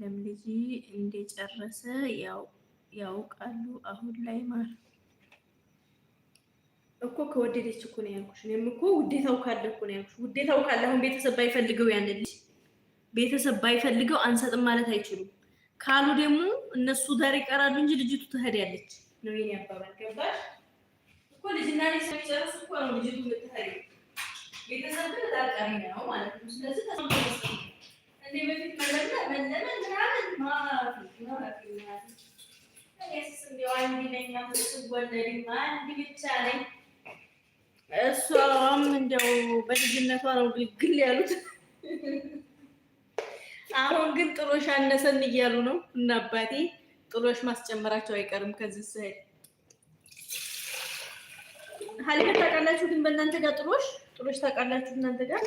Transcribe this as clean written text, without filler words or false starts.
የለም ልጅ እንደጨረሰ ያውቃሉ። አሁን ላይ ማለት እኮ ከወደደች እኮ ነው ያልኩሽ። እኔም እኮ ውዴታው ካለ እኮ ነው ያልኩሽ። ውዴታው ካለ አሁን ቤተሰብ ባይፈልገው ያን ልጅ ቤተሰብ ባይፈልገው አንሰጥም ማለት አይችሉም። ካሉ ደግሞ እነሱ ጋር ይቀራሉ እንጂ ልጅቱ ትሄዳለች ነው የኔ አባባል። ገባሽ እኮ ልጅና ልጅ ሳይጨርስ እኮ ነው ልጅቱ የምትሄደው። ቤተሰብ ግን ታቃሪ ነው ማለት ነው። ስለዚህ ተሰምቶ እንዴ በፊት መለመን ማፊ እኔስ እንደው አንድ ነኝ ስወለድም አንድ ብቻ ነኝ። እሷም እንደው በልጅነቷ ነው ግል ያሉት። አሁን ግን ጥሎሽ አነሰን እያሉ ነው እና አባቴ ጥሎሽ ማስጨመራቸው አይቀርም ከዚህ ስሄድ። ሀሊማ ታውቃላችሁ ግን በእናንተ ጋር ጥሎሽ ታውቃላችሁ እናንተ ጋር